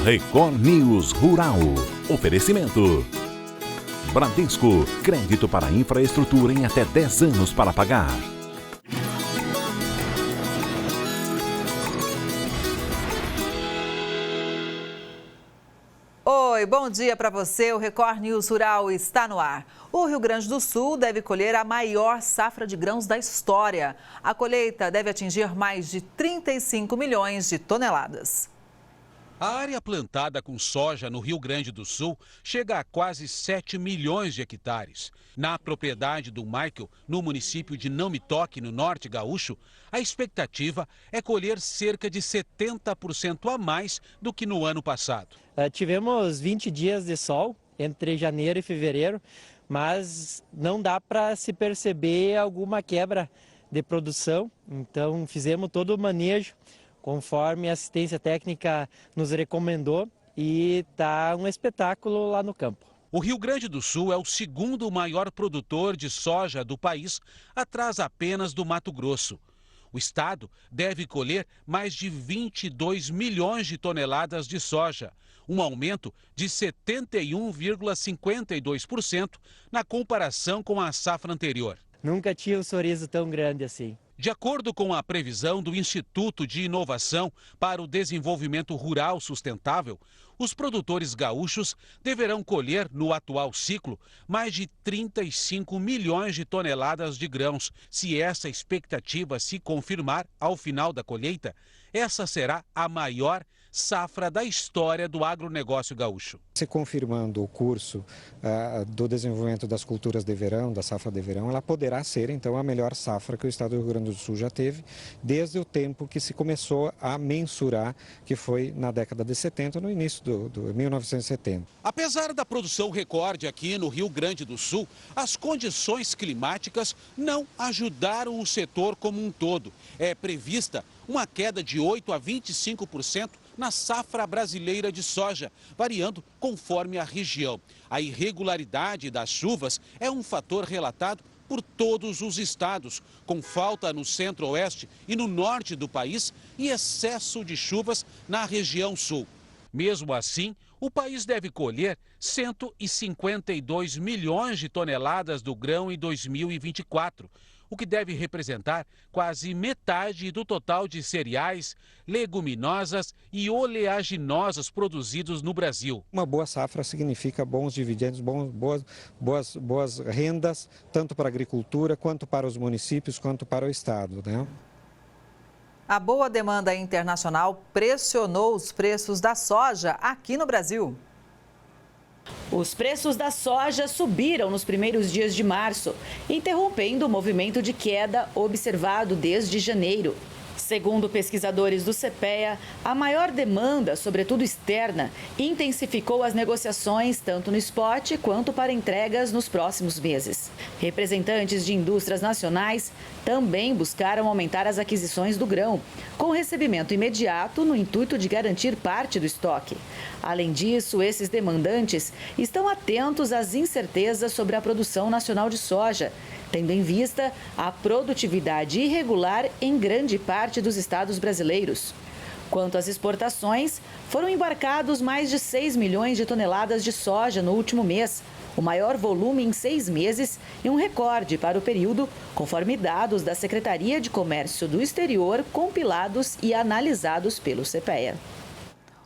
Record News Rural. Oferecimento. Bradesco. Crédito para infraestrutura em até 10 anos para pagar. Oi, bom dia para você. O Record News Rural está no ar. O Rio Grande do Sul deve colher a maior safra de grãos da história. A colheita deve atingir mais de 35 milhões de toneladas. A área plantada com soja no Rio Grande do Sul chega a quase 7 milhões de hectares. Na propriedade do Michael, no município de Não Me Toque, no norte gaúcho, a expectativa é colher cerca de 70% a mais do que no ano passado. Tivemos 20 dias de sol entre janeiro e fevereiro, mas não dá para se perceber alguma quebra de produção. Então fizemos todo o manejo conforme a assistência técnica nos recomendou e está um espetáculo lá no campo. O Rio Grande do Sul é o segundo maior produtor de soja do país, atrás apenas do Mato Grosso. O estado deve colher mais de 22 milhões de toneladas de soja, um aumento de 71,52% na comparação com a safra anterior. Nunca tinha um sorriso tão grande assim. De acordo com a previsão do Instituto de Inovação para o Desenvolvimento Rural Sustentável, os produtores gaúchos deverão colher, no atual ciclo, mais de 35 milhões de toneladas de grãos. Se essa expectativa se confirmar ao final da colheita, essa será a maior safra da história do agronegócio gaúcho. Se confirmando o curso do desenvolvimento das culturas de verão, da safra de verão, ela poderá ser, então, a melhor safra que o estado do Rio Grande do Sul já teve, desde o tempo que se começou a mensurar, que foi na década de 70, no início do 1970. Apesar da produção recorde aqui no Rio Grande do Sul, as condições climáticas não ajudaram o setor como um todo. É prevista uma queda de 8% a 25% na safra brasileira de soja, variando conforme a região. A irregularidade das chuvas é um fator relatado por todos os estados, com falta no centro-oeste e no norte do país e excesso de chuvas na região sul. Mesmo assim, o país deve colher 152 milhões de toneladas do grão em 2024, o que deve representar quase metade do total de cereais, leguminosas e oleaginosas produzidos no Brasil. Uma boa safra significa bons dividendos, boas rendas, tanto para a agricultura, quanto para os municípios, quanto para o estado, né? A boa demanda internacional pressionou os preços da soja aqui no Brasil. Os preços da soja subiram nos primeiros dias de março, interrompendo o movimento de queda observado desde janeiro. Segundo pesquisadores do CPEA, a maior demanda, sobretudo externa, intensificou as negociações tanto no spot quanto para entregas nos próximos meses. Representantes de indústrias nacionais também buscaram aumentar as aquisições do grão, com recebimento imediato no intuito de garantir parte do estoque. Além disso, esses demandantes estão atentos às incertezas sobre a produção nacional de soja, tendo em vista a produtividade irregular em grande parte dos estados brasileiros. Quanto às exportações, foram embarcados mais de 6 milhões de toneladas de soja no último mês, o maior volume em 6 meses e um recorde para o período, conforme dados da Secretaria de Comércio do Exterior, compilados e analisados pelo CPEA.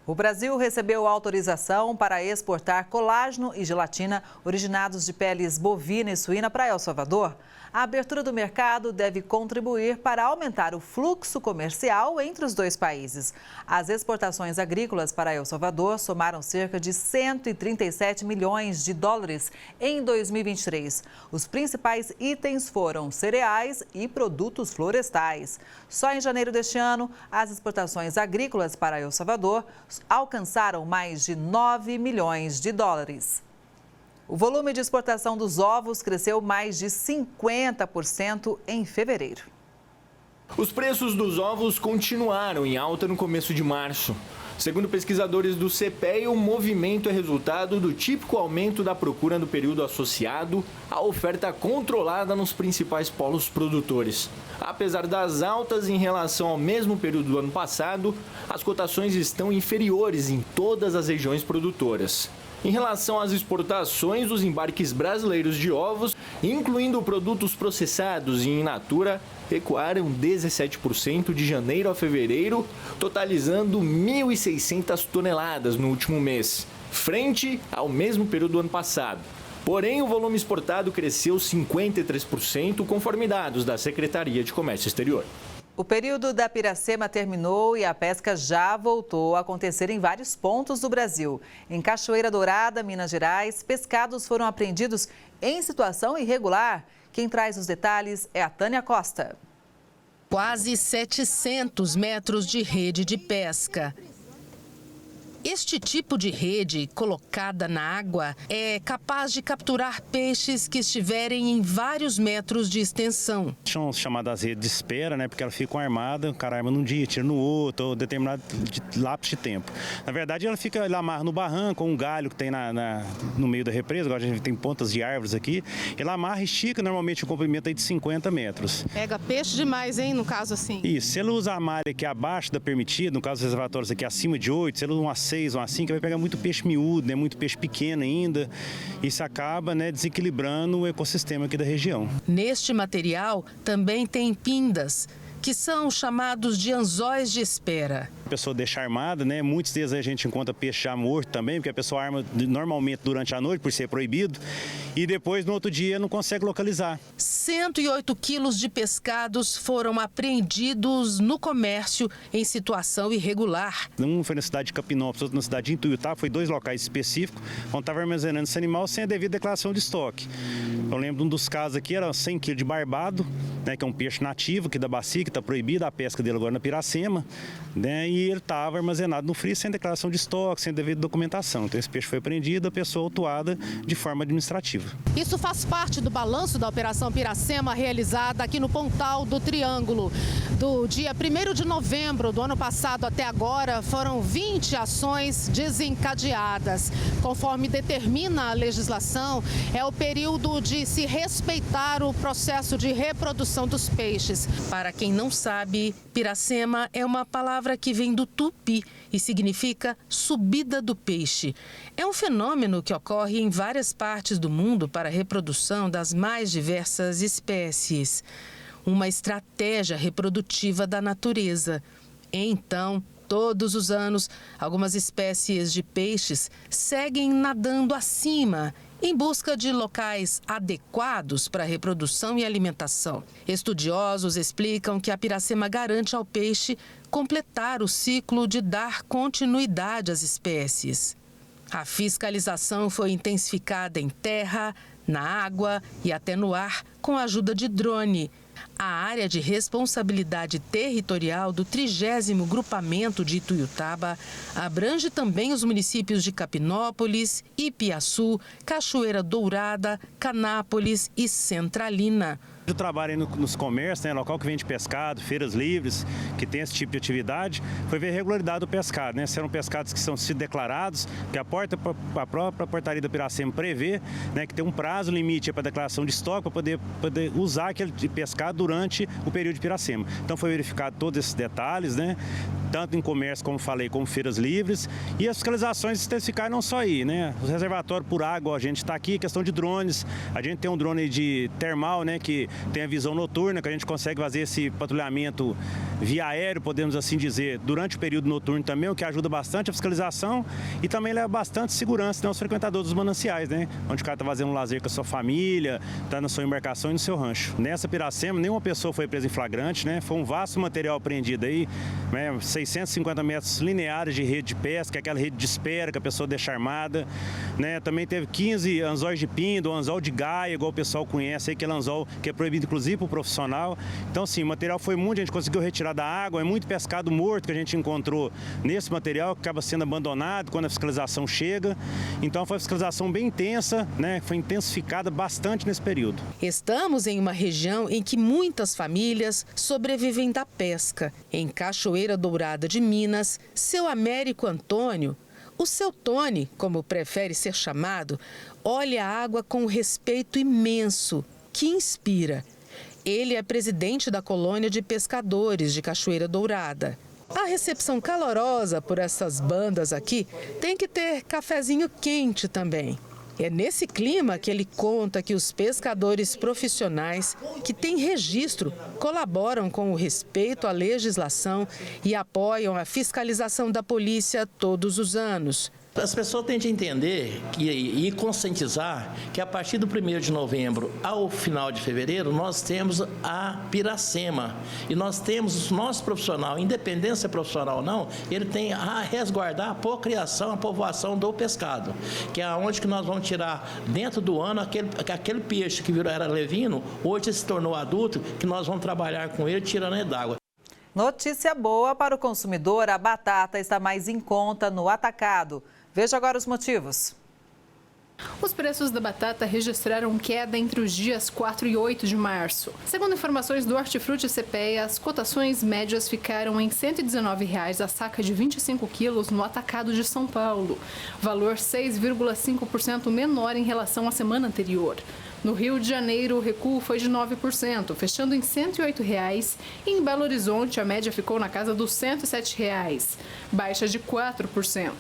O Brasil recebeu autorização para exportar colágeno e gelatina originados de peles bovina e suína para El Salvador. A abertura do mercado deve contribuir para aumentar o fluxo comercial entre os dois países. As exportações agrícolas para El Salvador somaram cerca de 137 milhões de dólares em 2023. Os principais itens foram cereais e produtos florestais. Só em janeiro deste ano, as exportações agrícolas para El Salvador alcançaram mais de 9 milhões de dólares. O volume de exportação dos ovos cresceu mais de 50% em fevereiro. Os preços dos ovos continuaram em alta no começo de março. Segundo pesquisadores do CPEA, o movimento é resultado do típico aumento da procura no período associado à oferta controlada nos principais polos produtores. Apesar das altas em relação ao mesmo período do ano passado, as cotações estão inferiores em todas as regiões produtoras. Em relação às exportações, os embarques brasileiros de ovos, incluindo produtos processados e in natura, recuaram 17% de janeiro a fevereiro, totalizando 1.600 toneladas no último mês, frente ao mesmo período do ano passado. Porém, o volume exportado cresceu 53%, conforme dados da Secretaria de Comércio Exterior. O período da piracema terminou e a pesca já voltou a acontecer em vários pontos do Brasil. Em Cachoeira Dourada, Minas Gerais, pescados foram apreendidos em situação irregular. Quem traz os detalhes é a Tânia Costa. Quase 700 metros de rede de pesca. Este tipo de rede colocada na água é capaz de capturar peixes que estiverem em vários metros de extensão. São chamadas redes de espera, né? Porque ela fica armada, o cara arma num dia, tira no outro, ou determinado lapso de tempo. Na verdade, ela amarra no barranco, com um galho que tem no meio da represa, agora a gente tem pontas de árvores aqui. Ela amarra e estica normalmente o comprimento aí de 50 metros. Pega peixe demais, hein, no caso assim? Isso, se ela usa a malha aqui abaixo da permitida, no caso dos reservatórios aqui acima de 8, se ela usa uma 6 ou assim, que vai pegar muito peixe miúdo, né, muito peixe pequeno ainda. Isso acaba, né, desequilibrando o ecossistema aqui da região. Neste material também tem pindas, que são chamados de anzóis de espera. A pessoa deixa armada, né? Muitos deles a gente encontra peixe já morto também, porque a pessoa arma normalmente durante a noite, por ser proibido, e depois no outro dia não consegue localizar. 108 quilos de pescados foram apreendidos no comércio em situação irregular. Um foi na cidade de Capinópolis, outro na cidade de Ituiutaba, foi 2 locais específicos, onde estava armazenando esse animal sem a devida declaração de estoque. Eu lembro de um dos casos aqui, era 100 quilos de barbado, né, que é um peixe nativo aqui da bacia, que está proibida a pesca dele agora na piracema, né, e ele estava armazenado no frio sem declaração de estoque, sem devida documentação. Então esse peixe foi apreendido, a pessoa autuada de forma administrativa. Isso faz parte do balanço da Operação Piracema realizada aqui no Pontal do Triângulo. Do dia 1º de novembro do ano passado até agora, foram 20 ações desencadeadas. Conforme determina a legislação, é o período de se respeitar o processo de reprodução dos peixes. Para quem não sabe, piracema é uma palavra que vem do tupi e significa subida do peixe. É um fenômeno que ocorre em várias partes do mundo para a reprodução das mais diversas espécies. Uma estratégia reprodutiva da natureza. Então, todos os anos, algumas espécies de peixes seguem nadando acima, em busca de locais adequados para reprodução e alimentação. Estudiosos explicam que a piracema garante ao peixe completar o ciclo de dar continuidade às espécies. A fiscalização foi intensificada em terra, na água e até no ar, com a ajuda de drone. A área de responsabilidade territorial do 30º Grupamento de Ituiutaba abrange também os municípios de Capinópolis, Ipiaçu, Cachoeira Dourada, Canápolis e Centralina. Eu trabalho nos comércios, né, local que vende pescado, feiras livres, que tem esse tipo de atividade, foi ver a regularidade do pescado, né? Se eram pescados que são sido declarados, que a própria portaria da Piracema prevê, né, que tem um prazo limite para declaração de estoque para poder usar aquele pescado durante o período de Piracema. Então foi verificado todos esses detalhes, né? Tanto em comércio, como falei, como feiras livres, e as fiscalizações se intensificaram não só aí, né? Os reservatórios por água, a gente está aqui, questão de drones, a gente tem um drone de termal, né, que tem a visão noturna, que a gente consegue fazer esse patrulhamento via aéreo, podemos assim dizer, durante o período noturno também, o que ajuda bastante a fiscalização e também leva bastante segurança, né, aos frequentadores dos mananciais, né? Onde o cara está fazendo um lazer com a sua família, está na sua embarcação e no seu rancho. Nessa Piracema, nenhuma pessoa foi presa em flagrante, né? Foi um vasto material apreendido aí, né? 650 metros lineares de rede de pesca, aquela rede de espera que a pessoa deixa armada, né? Também teve 15 anzóis de pindo, anzol de gaia, igual o pessoal conhece aí, que é anzol que é proibido inclusive para o profissional. Então, sim, o material foi muito, a gente conseguiu retirar da água, é muito pescado morto que a gente encontrou nesse material, que acaba sendo abandonado quando a fiscalização chega. Então, foi uma fiscalização bem intensa, né? Foi intensificada bastante nesse período. Estamos em uma região em que muitas famílias sobrevivem da pesca. Em Cachoeira Dourada de Minas, seu Américo Antônio, o seu Tony, como prefere ser chamado, olha a água com um respeito imenso, que inspira. Ele é presidente da colônia de pescadores de Cachoeira Dourada. A recepção calorosa por essas bandas aqui tem que ter cafezinho quente também. É nesse clima que ele conta que os pescadores profissionais que têm registro colaboram com o respeito à legislação e apoiam a fiscalização da polícia todos os anos. As pessoas têm de entender e conscientizar que a partir do 1º de novembro ao final de fevereiro nós temos a Piracema e nós temos o nosso profissional, independência profissional ou não, ele tem a resguardar a procriação, a povoação do pescado, que é onde que nós vamos tirar dentro do ano aquele peixe que era levino, hoje se tornou adulto, que nós vamos trabalhar com ele tirando ele d'água. Notícia boa para o consumidor, a batata está mais em conta no atacado. Veja agora os motivos. Os preços da batata registraram queda entre os dias 4 e 8 de março. Segundo informações do Hortifruti CPEA, as cotações médias ficaram em R$ 119,00 a saca de 25 quilos no atacado de São Paulo, valor 6,5% menor em relação à semana anterior. No Rio de Janeiro, o recuo foi de 9%, fechando em R$ 108,00, e em Belo Horizonte a média ficou na casa dos R$ 107,00, baixa de 4%.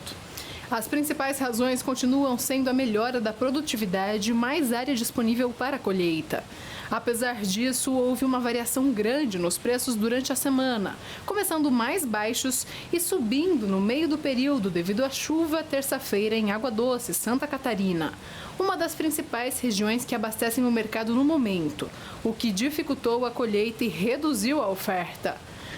As principais razões continuam sendo a melhora da produtividade e mais área disponível para a colheita. Apesar disso, houve uma variação grande nos preços durante a semana, começando mais baixos e subindo no meio do período devido à chuva terça-feira em Água Doce, Santa Catarina, uma das principais regiões que abastecem o mercado no momento, o que dificultou a colheita e reduziu a oferta.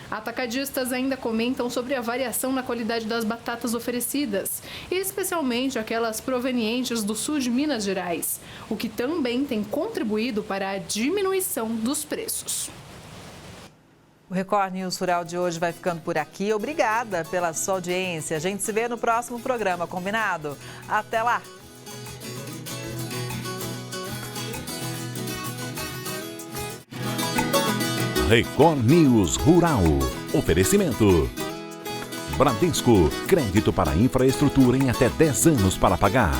Atacadistas ainda comentam sobre a variação na qualidade das batatas oferecidas, especialmente aquelas provenientes do sul de Minas Gerais, o que também tem contribuído para a diminuição dos preços. O Record News Rural de hoje vai ficando por aqui. Obrigada pela sua audiência. A gente se vê no próximo programa, combinado? Até lá! Record News Rural. Oferecimento. Bradesco. Crédito para infraestrutura em até 10 anos para pagar.